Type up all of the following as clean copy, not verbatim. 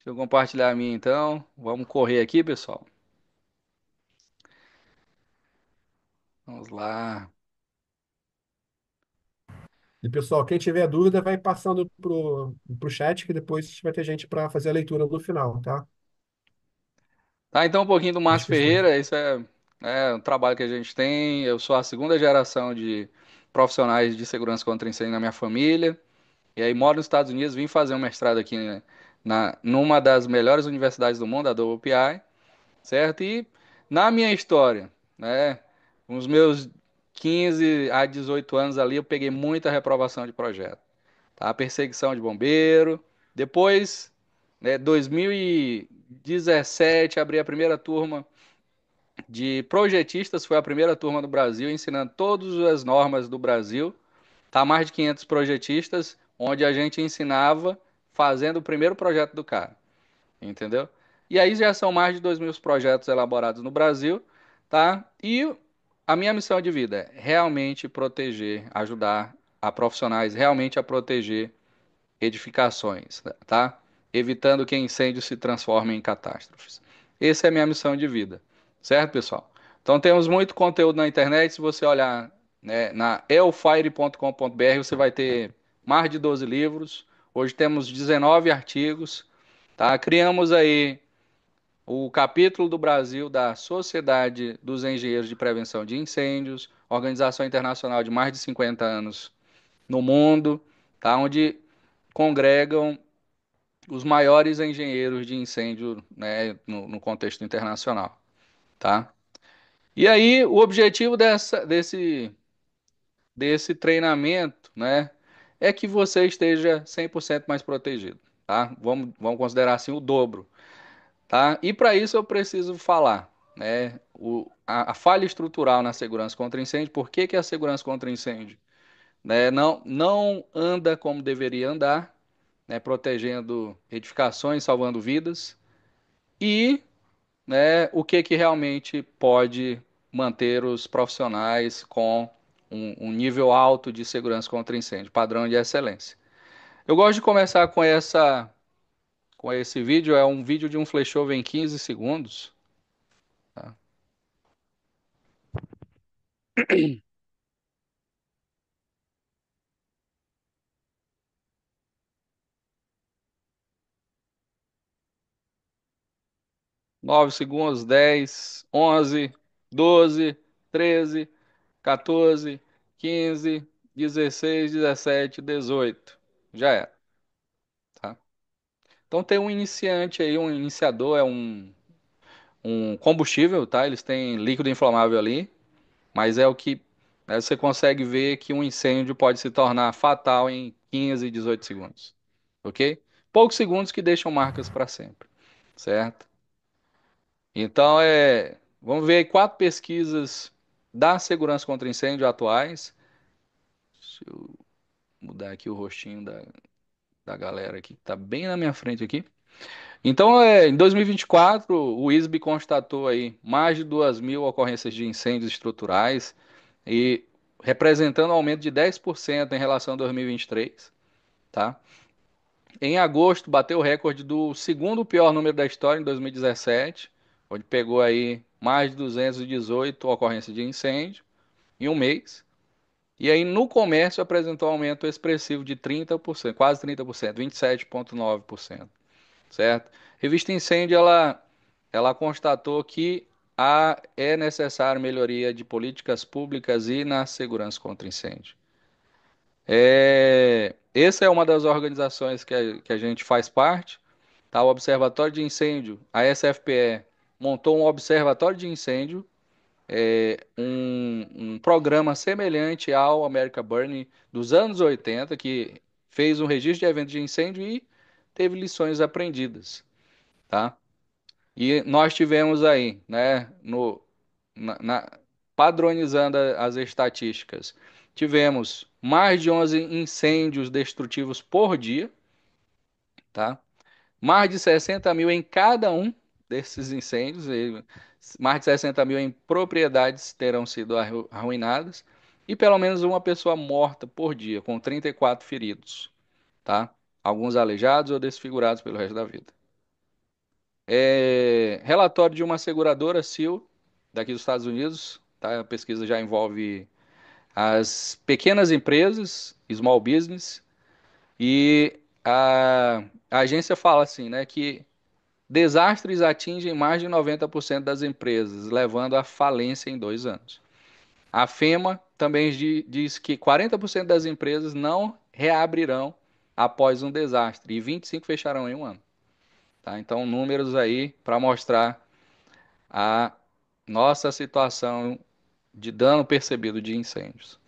Deixa eu compartilhar a minha então. Vamos correr aqui, pessoal. Vamos lá. E pessoal, quem tiver dúvida, vai passando pro chat, que depois vai ter gente para fazer a leitura no final, tá? Tá, então um pouquinho do As Márcio questões. Ferreira. Isso é um trabalho que a gente tem. Eu sou a segunda geração de profissionais de segurança contra incêndio na minha família. E aí moro nos Estados Unidos, vim fazer um mestrado aqui, né, numa das melhores universidades do mundo, a WPI, certo? E na minha história, né, nos meus 15 a 18 anos ali, eu peguei muita reprovação de projeto. Tá? Perseguição de bombeiro. Depois, né, 2017, abri a primeira turma de projetistas, foi a primeira turma do Brasil, ensinando todas as normas do Brasil. Tá mais de 500 projetistas, onde a gente ensinava fazendo o primeiro projeto do cara, entendeu? E aí já são mais de 2.000 projetos elaborados no Brasil, tá? E a minha missão de vida é realmente proteger, ajudar a profissionais realmente a proteger edificações, tá? Evitando que incêndios se transformem em catástrofes. Essa é a minha missão de vida, certo, pessoal? Então temos muito conteúdo na internet. Se você olhar, né, na elfire.com.br, você vai ter mais de 12 livros. Hoje temos 19 artigos, tá? Criamos aí o capítulo do Brasil da Sociedade dos Engenheiros de Prevenção de Incêndios, organização internacional de mais de 50 anos no mundo, tá? Onde congregam os maiores engenheiros de incêndio, né, no contexto internacional, tá? E aí, o objetivo desse treinamento, né, é que você esteja 100% mais protegido, tá? Vamos considerar assim o dobro, tá? E para isso eu preciso falar, né, a falha estrutural na segurança contra incêndio. Por que que a segurança contra incêndio, né, não anda como deveria andar, né, protegendo edificações, salvando vidas, e, né, o que que realmente pode manter os profissionais com um nível alto de segurança contra incêndio, padrão de excelência. Eu gosto de começar com esse vídeo. É um vídeo de um flashover em 15 segundos. Tá? 9 segundos, 10, 11, 12, 13, 14, 15, 16, 17, 18. Já era, tá? Então tem um iniciante aí, um iniciador, um combustível, tá? Eles têm líquido inflamável ali, mas é o que, né, você consegue ver que um incêndio pode se tornar fatal em 15, 18 segundos, ok? Poucos segundos que deixam marcas para sempre, certo? Então vamos ver aí quatro pesquisas da segurança contra incêndio atuais. Deixa eu mudar aqui o rostinho da galera aqui, que tá bem na minha frente aqui. Então, em 2024, o ISB constatou aí mais de 2.000 ocorrências de incêndios estruturais, e representando um aumento de 10% em relação a 2023, tá? Em agosto, bateu o recorde do segundo pior número da história, em 2017, onde pegou aí mais de 218 ocorrências de incêndio em um mês. E aí no comércio apresentou um aumento expressivo de 30%, quase 30%, 27,9%, certo? Revista Incêndio, ela constatou que é necessário melhoria de políticas públicas e na segurança contra incêndio. Essa é uma das organizações que a gente faz parte, tá? O Observatório de Incêndio, a SFPE, montou um observatório de incêndio, um programa semelhante ao America Burn dos anos 80, que fez um registro de eventos de incêndio e teve lições aprendidas, tá? E nós tivemos aí, né, padronizando as estatísticas, tivemos mais de 11 incêndios destrutivos por dia, tá? Mais de 60 mil em cada um desses incêndios, e mais de 60 mil em propriedades terão sido arruinadas, e pelo menos uma pessoa morta por dia, com 34 feridos, tá? Alguns aleijados ou desfigurados pelo resto da vida. Relatório de uma seguradora SEAL daqui dos Estados Unidos, tá? A pesquisa já envolve as pequenas empresas, small business, e a agência fala assim, né, que desastres atingem mais de 90% das empresas, levando à falência em 2 anos. A FEMA também diz que 40% das empresas não reabrirão após um desastre e 25% fecharão em um ano. Tá? Então, números aí para mostrar a nossa situação de dano percebido de incêndios.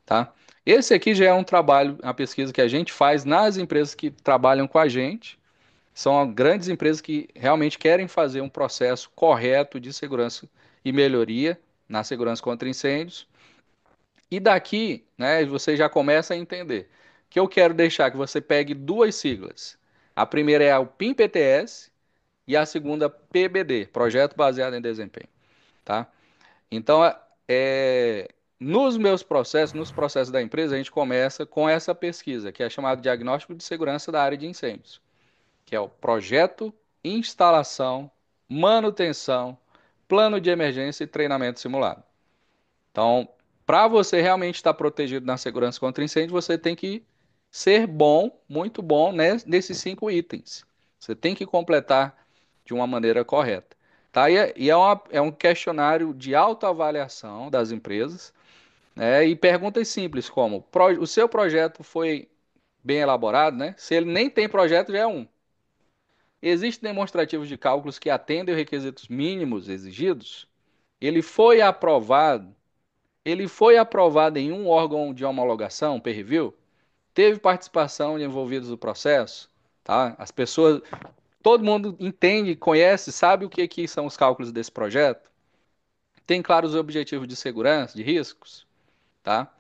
Tá? Esse aqui já é um trabalho, uma pesquisa que a gente faz nas empresas que trabalham com a gente. São grandes empresas que realmente querem fazer um processo correto de segurança e melhoria na segurança contra incêndios. E daqui, né, você já começa a entender que eu quero deixar que você pegue duas siglas. A primeira é o PIM-PTS e a segunda PBD, Projeto Baseado em Desempenho, tá? Então, é, nos processos da empresa, a gente começa com essa pesquisa, que é chamado Diagnóstico de Segurança da Área de Incêndios, que é o projeto, instalação, manutenção, plano de emergência e treinamento simulado. Então, para você realmente estar protegido na segurança contra incêndio, você tem que ser bom, muito bom, né, nesses 5 itens. Você tem que completar de uma maneira correta. Tá? É um questionário de autoavaliação das empresas, né, e perguntas simples como: o seu projeto foi bem elaborado, né? Se ele nem tem projeto, já é um. Existem demonstrativos de cálculos que atendem os requisitos mínimos exigidos? Ele foi aprovado ele foi aprovado em um órgão de homologação, peer review? Teve participação de envolvidos no processo? Tá? As pessoas, todo mundo entende, conhece, sabe o que são os cálculos desse projeto? Tem claros objetivos de segurança, de riscos? Tá?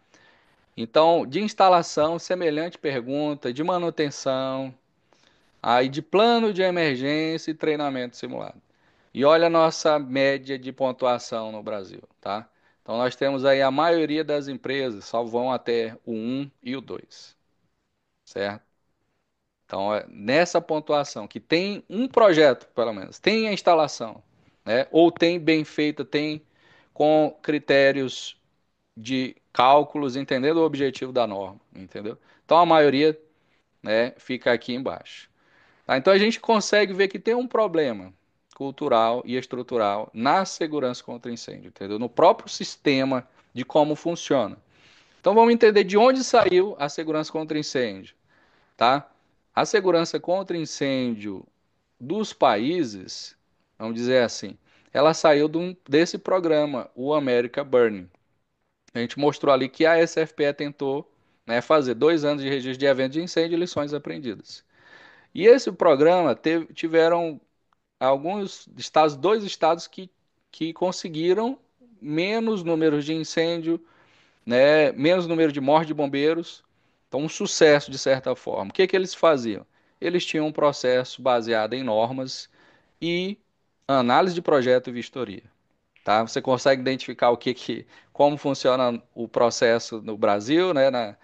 Então, de instalação, semelhante pergunta, de manutenção, aí de plano de emergência e treinamento simulado. E olha a nossa média de pontuação no Brasil, tá? Então nós temos aí a maioria das empresas só vão até o 1 e o 2, certo? Então nessa pontuação que tem um projeto, pelo menos, tem a instalação, né? Ou tem bem feita, tem com critérios de cálculos, entendendo o objetivo da norma, entendeu? Então a maioria, né, fica aqui embaixo. Tá? Então a gente consegue ver que tem um problema cultural e estrutural na segurança contra incêndio, entendeu? No próprio sistema de como funciona. Então vamos entender de onde saiu a segurança contra incêndio, tá? A segurança contra incêndio dos países, vamos dizer assim, ela saiu desse programa, o America Burning. A gente mostrou ali que a SFPE tentou, né, fazer 2 anos de registro de eventos de incêndio e lições aprendidas. E esse programa tiveram alguns estados, 2 estados que conseguiram menos números de incêndio, né, menos número de mortes de bombeiros. Então, um sucesso de certa forma. O que que eles faziam? Eles tinham um processo baseado em normas e análise de projeto e vistoria. Tá? Você consegue identificar como funciona o processo no Brasil, né?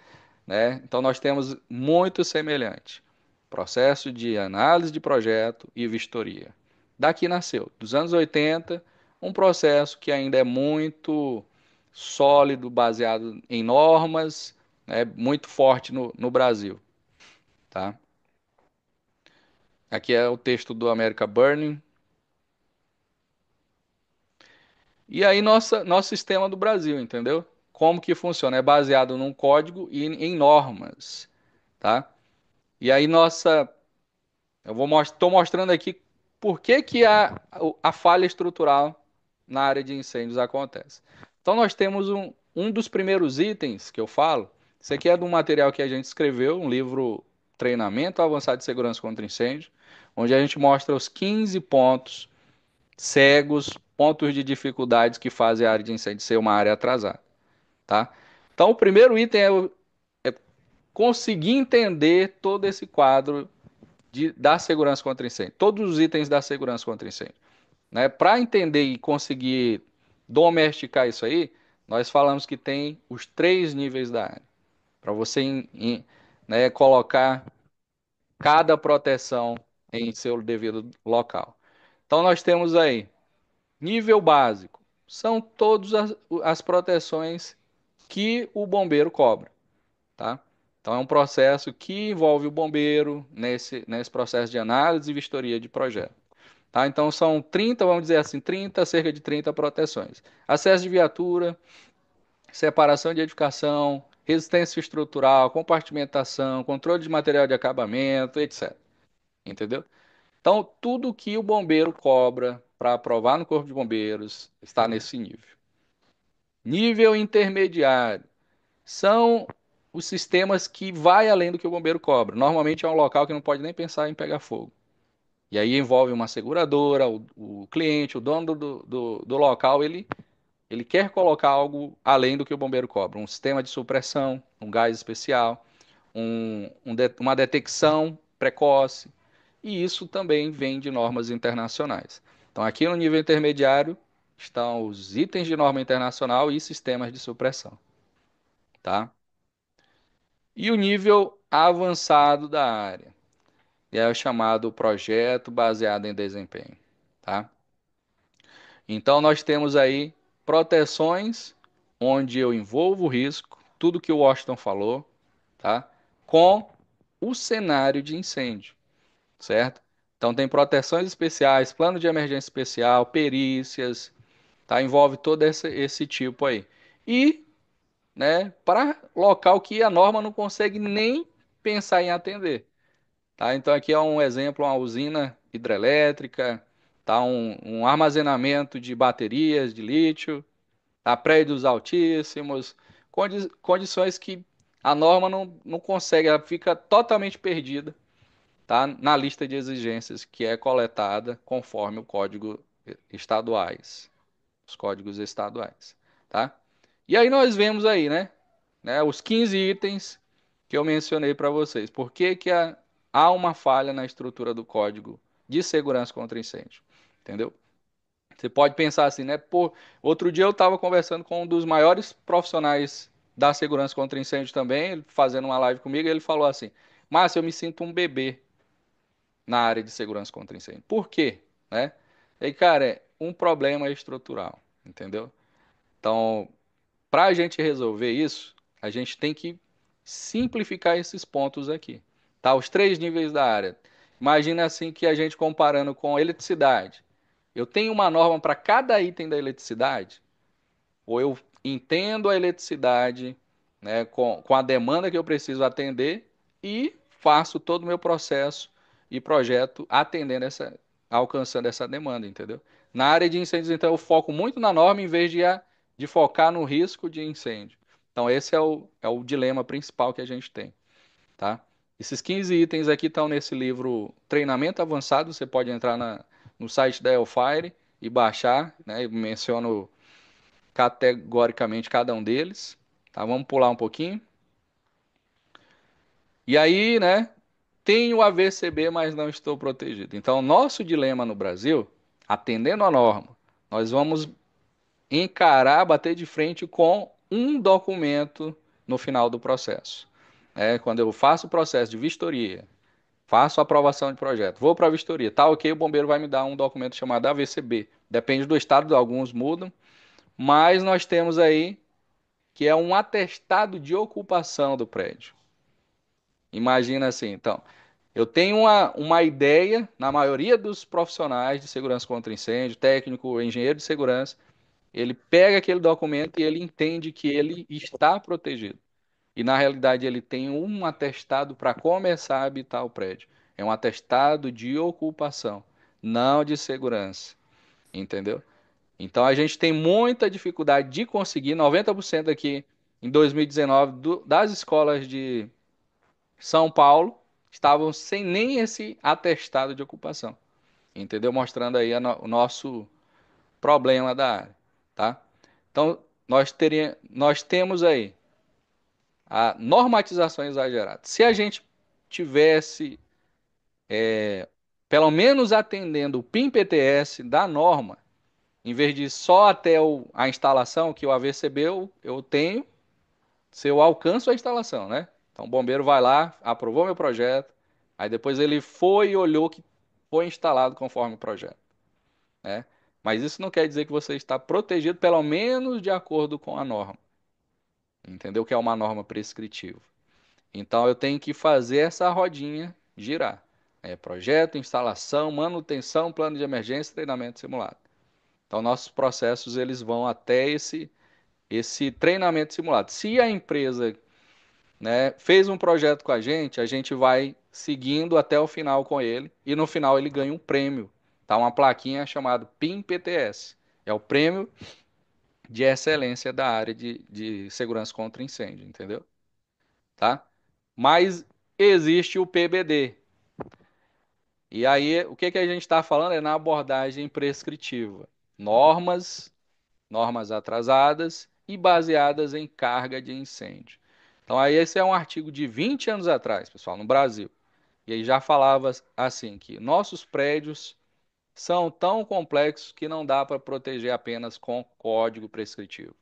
Então nós temos muito semelhante. Processo de análise de projeto e vistoria. Daqui nasceu, dos anos 80, um processo que ainda é muito sólido, baseado em normas, né, muito forte no Brasil. Tá? Aqui é o texto do America Burning. E aí nosso sistema do Brasil, entendeu? Como que funciona? É baseado num código e em normas, tá? E aí estou mostrando aqui por que a falha estrutural na área de incêndios acontece. Então, nós temos um dos primeiros itens que eu falo. Isso aqui é de um material que a gente escreveu, um livro Treinamento Avançado de Segurança contra Incêndio, onde a gente mostra os 15 pontos cegos, pontos de dificuldades que fazem a área de incêndio ser uma área atrasada. Tá? Então, o primeiro item é conseguir entender todo esse quadro da segurança contra incêndio, todos os itens da segurança contra incêndio. Né? Para entender e conseguir domesticar isso aí, nós falamos que tem os 3 níveis da área. Para você né, colocar cada proteção em seu devido local. Então nós temos aí nível básico. São todas as proteções que o bombeiro cobra, tá? Então é um processo que envolve o bombeiro nesse processo de análise e vistoria de projeto. Tá? Então são 30, vamos dizer assim, 30, cerca de 30 proteções. Acesso de viatura, separação de edificação, resistência estrutural, compartimentação, controle de material de acabamento, etc. Entendeu? Então, tudo que o bombeiro cobra para aprovar no Corpo de Bombeiros está nesse nível. Nível intermediário são os sistemas que vai além do que o bombeiro cobra. Normalmente é um local que não pode nem pensar em pegar fogo. E aí envolve uma seguradora, o cliente, o dono do local, ele quer colocar algo além do que o bombeiro cobra. Um sistema de supressão, um gás especial, uma detecção precoce. E isso também vem de normas internacionais. Então, aqui no nível intermediário estão os itens de norma internacional e sistemas de supressão, tá? E o nível avançado da área, que é o chamado projeto baseado em desempenho, tá? Então nós temos aí proteções onde eu envolvo o risco, tudo que o Washington falou, tá? Com o cenário de incêndio, certo? Então tem proteções especiais, plano de emergência especial, perícias, tá? Envolve todo esse tipo aí. E, né, para local que a norma não consegue nem pensar em atender. Tá? Então aqui é um exemplo, uma usina hidrelétrica, tá? Um armazenamento de baterias de lítio, tá? Prédios altíssimos, condições que a norma não consegue, ela fica totalmente perdida, tá? Na lista de exigências que é coletada conforme o código estaduais, os códigos estaduais, tá? E aí nós vemos aí, né, os 15 itens que eu mencionei para vocês. Por que que há uma falha na estrutura do código de segurança contra incêndio? Entendeu? Você pode pensar assim, né? Pô, outro dia eu estava conversando com um dos maiores profissionais da segurança contra incêndio também, ele fazendo uma live comigo, e ele falou assim: Márcio, eu me sinto um bebê na área de segurança contra incêndio. Por quê? Né? E, cara, um problema estrutural, entendeu? Então, para a gente resolver isso, a gente tem que simplificar esses pontos aqui, tá? Os três níveis da área. Imagina assim que a gente comparando com eletricidade. Eu tenho uma norma para cada item da eletricidade, ou eu entendo a eletricidade, né, com a demanda que eu preciso atender e faço todo o meu processo e projeto atendendo alcançando essa demanda, entendeu? Na área de incêndios, então, eu foco muito na norma em vez de focar no risco de incêndio. Então, esse é o dilema principal que a gente tem, tá? Esses 15 itens aqui estão nesse livro Treinamento Avançado, você pode entrar no site da Hellfire e baixar, né? Eu menciono categoricamente cada um deles, tá? Vamos pular um pouquinho. E aí, né? Tenho AVCB, mas não estou protegido. Então, nosso dilema no Brasil, atendendo a norma, nós vamos encarar, bater de frente com um documento no final do processo. Quando eu faço o processo de vistoria, faço a aprovação de projeto, vou para a vistoria, tá ok, o bombeiro vai me dar um documento chamado AVCB. Depende do estado, alguns mudam, mas nós temos aí que é um atestado de ocupação do prédio. Imagina assim, então, eu tenho uma ideia, na maioria dos profissionais de segurança contra incêndio, técnico, engenheiro de segurança, ele pega aquele documento e ele entende que ele está protegido. E na realidade ele tem um atestado para começar a habitar o prédio. É um atestado de ocupação, não de segurança. Entendeu? Então a gente tem muita dificuldade de conseguir 90% aqui em 2019 das escolas de São Paulo estavam sem nem esse atestado de ocupação. Entendeu? Mostrando aí o nosso problema da área, tá? Então, nós temos aí a normatização exagerada. Se a gente tivesse, pelo menos atendendo o PIM-PTS da norma, em vez de só até a instalação, que o AVCB eu tenho, se eu alcanço a instalação, né? Então o bombeiro vai lá, aprovou meu projeto, aí depois ele foi e olhou que foi instalado conforme o projeto. né? Mas isso não quer dizer que você está protegido, pelo menos de acordo com a norma, entendeu? Que é uma norma prescritiva. Então eu tenho que fazer essa rodinha girar. É projeto, instalação, manutenção, plano de emergência, treinamento simulado. Então nossos processos eles vão até esse treinamento simulado. Se a empresa, né, fez um projeto com a gente vai seguindo até o final com ele e no final ele ganha um prêmio, tá? Uma plaquinha chamada PIM-PTS. É o prêmio de excelência da área de segurança contra incêndio, entendeu? Tá? Mas existe o PBD. E aí, o que que a gente está falando é na abordagem prescritiva. Normas, normas atrasadas e baseadas em carga de incêndio. Então, aí esse é um artigo de 20 anos atrás, pessoal, no Brasil. E aí já falava assim que nossos prédios são tão complexos que não dá para proteger apenas com código prescritivo,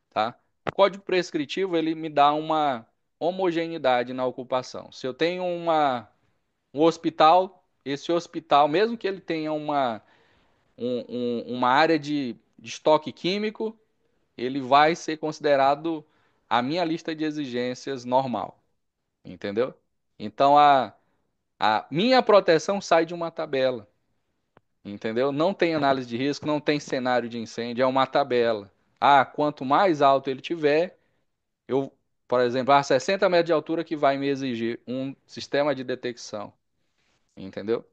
tá? O código prescritivo ele me dá uma homogeneidade na ocupação. Se eu tenho um hospital, esse hospital, mesmo que ele tenha uma área de estoque químico, ele vai ser considerado a minha lista de exigências normal, entendeu? Então a minha proteção sai de uma tabela, entendeu? Não tem análise de risco, não tem cenário de incêndio, é uma tabela. Ah, quanto mais alto ele tiver, eu, por exemplo, 60 metros de altura que vai me exigir um sistema de detecção, entendeu?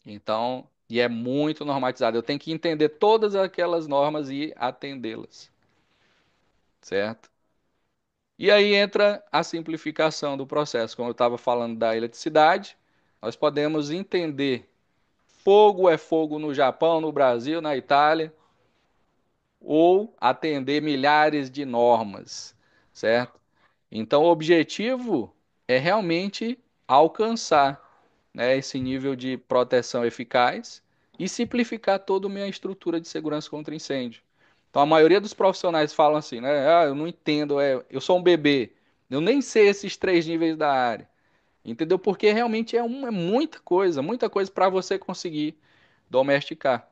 Então, e é muito normatizado. Eu tenho que entender todas aquelas normas e atendê-las, certo? E aí entra a simplificação do processo. Como eu estava falando da eletricidade, nós podemos entender fogo é fogo no Japão, no Brasil, na Itália, ou atender milhares de normas, certo? Então, o objetivo é realmente alcançar, né, esse nível de proteção eficaz e simplificar toda a minha estrutura de segurança contra incêndio. Então, a maioria dos profissionais falam assim, né? Ah, eu não entendo, eu sou um bebê, eu nem sei esses três níveis da área, entendeu? Porque realmente é muita coisa para você conseguir domesticar.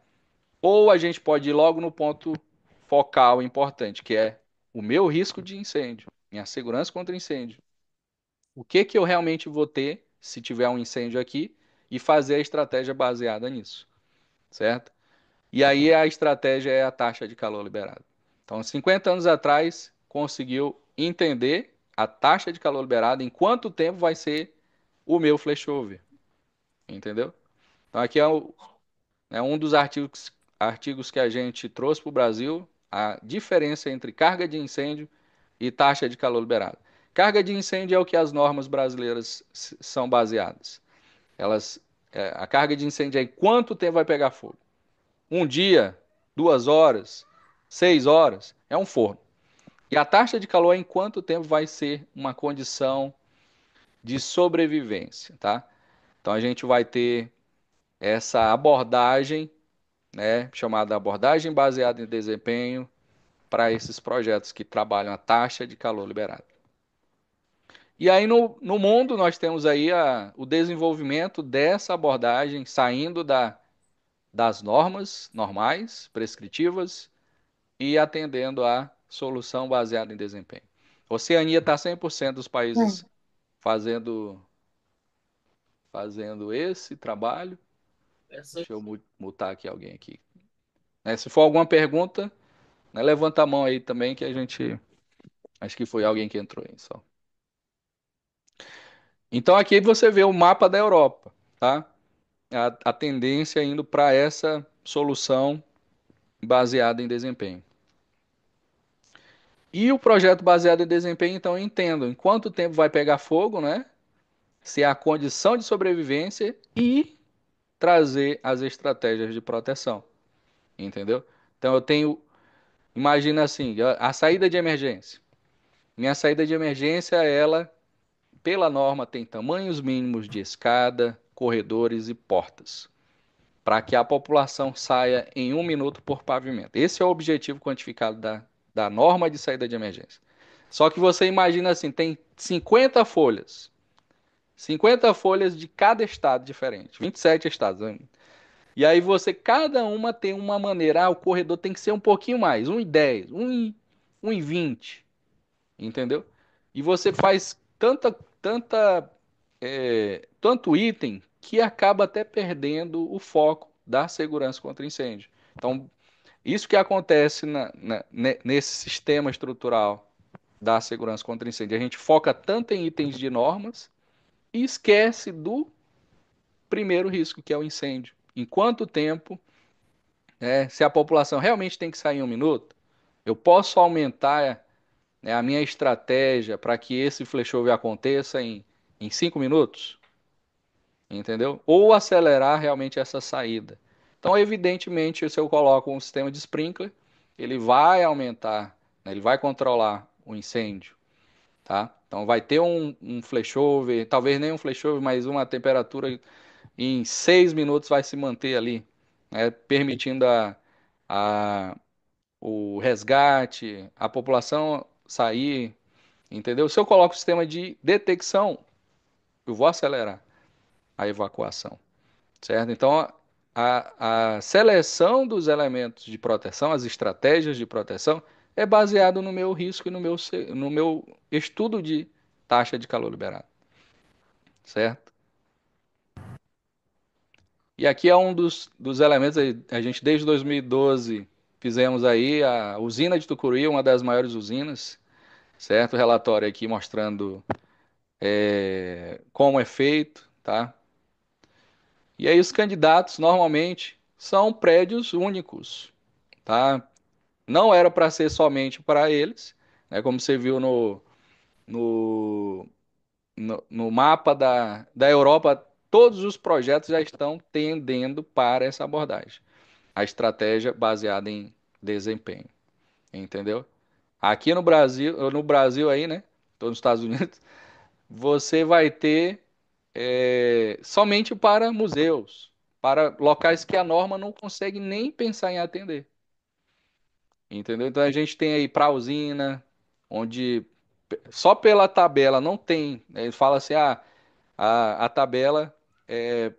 Ou a gente pode ir logo no ponto focal importante, que é o meu risco de incêndio, minha segurança contra incêndio. O que que eu realmente vou ter se tiver um incêndio aqui e fazer a estratégia baseada nisso, certo? E aí a estratégia é a taxa de calor liberado. Então, 50 anos atrás, conseguiu entender a taxa de calor liberado, em quanto tempo vai ser o meu flashover, entendeu? Então, aqui é um dos artigos que a gente trouxe para o Brasil, a diferença entre carga de incêndio e taxa de calor liberado. Carga de incêndio é o que as normas brasileiras são baseadas. Elas, a carga de incêndio é em quanto tempo vai pegar fogo. Um dia, 2 horas, 6 horas, é um forno. E a taxa de calor é em quanto tempo vai ser uma condição de sobrevivência, tá? Então a gente vai ter essa abordagem, né, chamada abordagem baseada em desempenho para esses projetos que trabalham a taxa de calor liberado. E aí no mundo nós temos aí o desenvolvimento dessa abordagem saindo das normas normais, prescritivas, e atendendo à solução baseada em desempenho. Oceania está 100% dos países fazendo, fazendo esse trabalho. Deixa eu mutar aqui alguém aqui. Né, se for alguma pergunta, né, levanta a mão aí também que a gente... Acho que foi alguém que entrou aí só. Então aqui você vê o mapa da Europa, tá? A tendência indo para essa solução baseada em desempenho. E o projeto baseado em desempenho, então, eu entendo em quanto tempo vai pegar fogo, né? Se é a condição de sobrevivência e trazer as estratégias de proteção, entendeu? Então eu tenho, imagina assim, a saída de emergência. Minha saída de emergência, ela, pela norma, tem tamanhos mínimos de escada, corredores e portas, para que a população saia em 1 minuto por pavimento. Esse é o objetivo quantificado da norma de saída de emergência. Só que você imagina assim, tem 50 folhas. 50 folhas de cada estado diferente. 27 estados. E aí você, cada uma tem uma maneira, o corredor tem que ser um pouquinho mais, 1,10, 1,20, entendeu? E você faz tanto item que acaba até perdendo o foco da segurança contra incêndio. Então, isso que acontece nesse sistema estrutural da segurança contra incêndio. A gente foca tanto em itens de normas e esquece do primeiro risco, que é o incêndio. Em quanto tempo, se a população realmente tem que sair em 1 minuto, eu posso aumentar, né, a minha estratégia para que esse flashover aconteça em 5 minutos, entendeu? Ou acelerar realmente essa saída. Então, evidentemente, se eu coloco um sistema de sprinkler, ele vai aumentar, né, ele vai controlar o incêndio, tá? Então, vai ter um flashover, talvez nem um flashover, mas uma temperatura em 6 minutos vai se manter ali, né, permitindo a, o resgate, a população sair, entendeu? Se eu coloco o sistema de detecção, eu vou acelerar a evacuação, certo? Então, a seleção dos elementos de proteção, as estratégias de proteção, é baseado no meu risco e no meu estudo de taxa de calor liberado, certo? E aqui é um dos elementos, a gente desde 2012 fizemos aí a usina de Tucuruí, uma das maiores usinas, certo? Relatório aqui mostrando como é feito, tá? E aí os candidatos normalmente são prédios únicos, tá? Não era para ser somente para eles, né? Como você viu no, no mapa da Europa, todos os projetos já estão tendendo para essa abordagem. A estratégia baseada em desempenho, entendeu? Aqui no Brasil aí, né? Tô nos Estados Unidos, você vai ter somente para museus, para locais que a norma não consegue nem pensar em atender, entendeu? Então a gente tem aí para usina, onde só pela tabela não tem, né? Ele fala assim, a tabela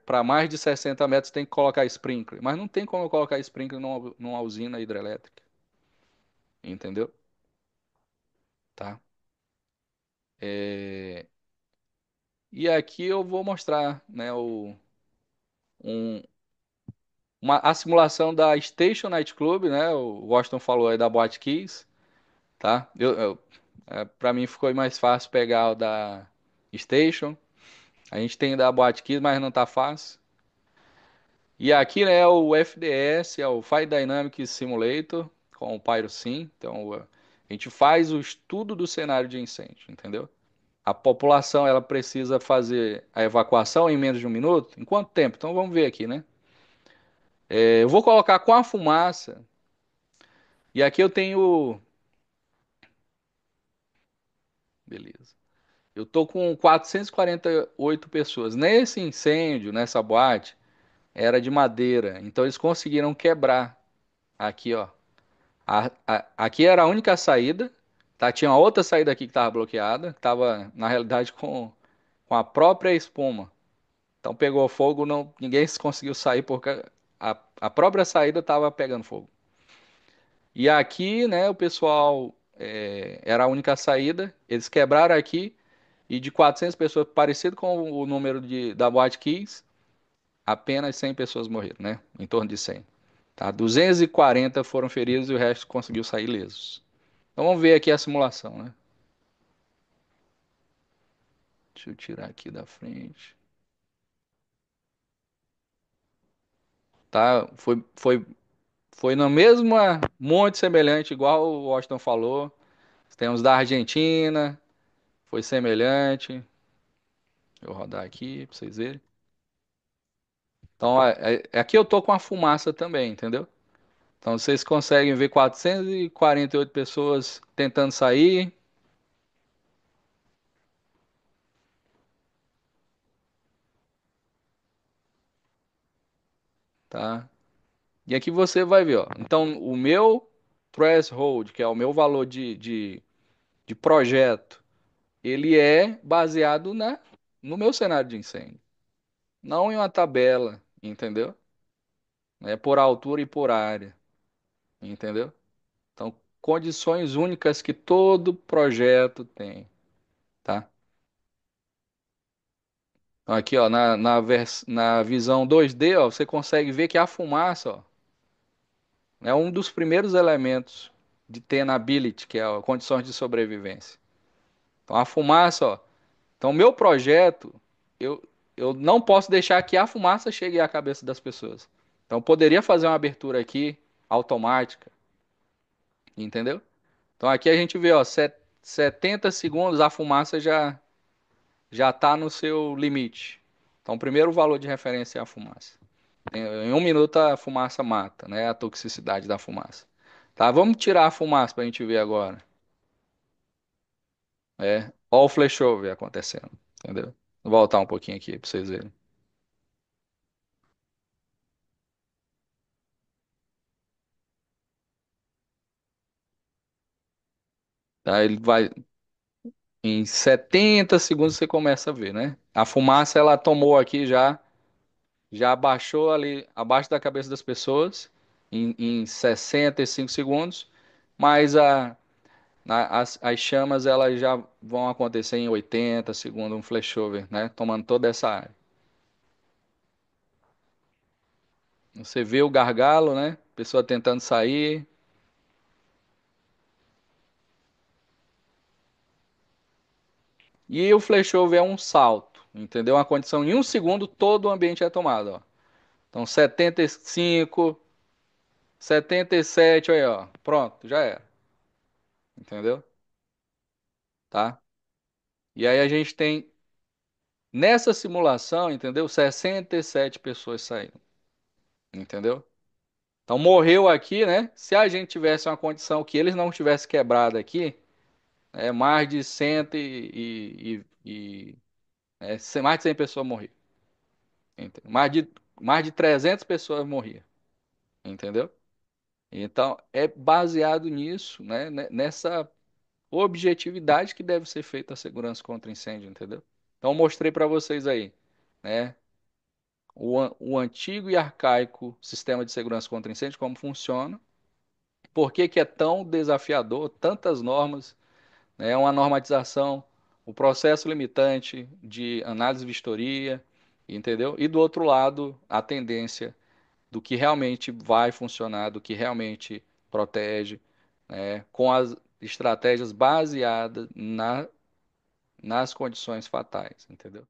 para mais de 60 metros tem que colocar sprinkler, mas não tem como eu colocar sprinkler numa usina hidrelétrica, entendeu? Tá? É, E aqui eu vou mostrar, né, um, a simulação da Station Night Club, né? O Washington falou aí da Boate Kiss, tá? Para mim ficou mais fácil pegar o da Station. A gente tem da Boate Kiss, mas não tá fácil. E aqui, né, o FDS, é o Fire Dynamics Simulator, com o PyroSim. Então, a gente faz o estudo do cenário de incêndio, entendeu? A população, ela precisa fazer a evacuação em menos de 1 minuto? Em quanto tempo? Então, vamos ver aqui, né? Eu vou colocar com a fumaça. E aqui eu tenho. Beleza. Eu tô com 448 pessoas. Nesse incêndio, nessa boate, era de madeira. Então eles conseguiram quebrar aqui, ó. Aqui era a única saída. Tá? Tinha uma outra saída aqui que estava bloqueada. Que tava, na realidade, com a própria espuma. Então pegou fogo, não, ninguém conseguiu sair porque a própria saída estava pegando fogo. E aqui, né, o pessoal era a única saída. Eles quebraram aqui e de 400 pessoas, parecido com o número da White Keys, apenas 100 pessoas morreram, né? Em torno de 100. Tá? 240 foram feridos e o resto conseguiu sair ilesos. Então vamos ver aqui a simulação, né? Deixa eu tirar aqui da frente. Tá? Foi na mesma monte semelhante, igual o Washington falou. Temos da Argentina, foi semelhante. Deixa eu rodar aqui para vocês verem. Então, aqui eu tô com a fumaça também, entendeu? Então, vocês conseguem ver 448 pessoas tentando sair, tá? E aqui você vai ver, ó. Então, o meu threshold, que é o meu valor de projeto, ele é baseado no meu cenário de incêndio, não em uma tabela, entendeu? né, por altura e por área, entendeu? Então, condições únicas que todo projeto tem, tá? Então, aqui, ó, na visão 2D, ó, você consegue ver que a fumaça, ó, é um dos primeiros elementos de tenability, que é a condições de sobrevivência. Então, a fumaça, ó. Então, meu projeto, eu, eu não posso deixar que a fumaça chegue à cabeça das pessoas. Então, eu poderia fazer uma abertura aqui, automática, entendeu? Então, aqui a gente vê, ó, 70 segundos a fumaça já está no seu limite. Então, o primeiro valor de referência é a fumaça. Em 1 minuto a fumaça mata, né? A toxicidade da fumaça. Tá, vamos tirar a fumaça para a gente ver agora. Ó o flashover acontecendo, entendeu? Vou voltar um pouquinho aqui para vocês verem. Tá, ele vai em 70 segundos você começa a ver, né? A fumaça ela tomou aqui já abaixou ali abaixo da cabeça das pessoas em 65 segundos, mas as chamas elas já vão acontecer em 80 segundos, um flashover, né? Tomando toda essa área. Você vê o gargalo, né? Pessoa tentando sair. E o flashover é um salto, entendeu? Uma condição em 1 segundo, todo o ambiente é tomado, ó. Então 75, 77, aí, ó. Pronto, já era, entendeu? Tá? E aí a gente tem, nessa simulação, entendeu? 67 pessoas saíram, entendeu? Então morreu aqui, né? Se a gente tivesse uma condição que eles não tivessem quebrado aqui, mais de 100 mais de 100 pessoas morriam. Entendeu? Mais de 300 pessoas morriam, entendeu? Então é baseado nisso, né? Nessa objetividade que deve ser feita a segurança contra incêndio, entendeu? Então eu mostrei para vocês aí, né? O antigo e arcaico sistema de segurança contra incêndio, como funciona, por que que é tão desafiador, tantas normas, né? Uma normatização, o processo limitante de análise e vistoria, entendeu? E do outro lado, a tendência do que realmente vai funcionar, do que realmente protege, né? Com as estratégias baseadas nas condições fatais, entendeu?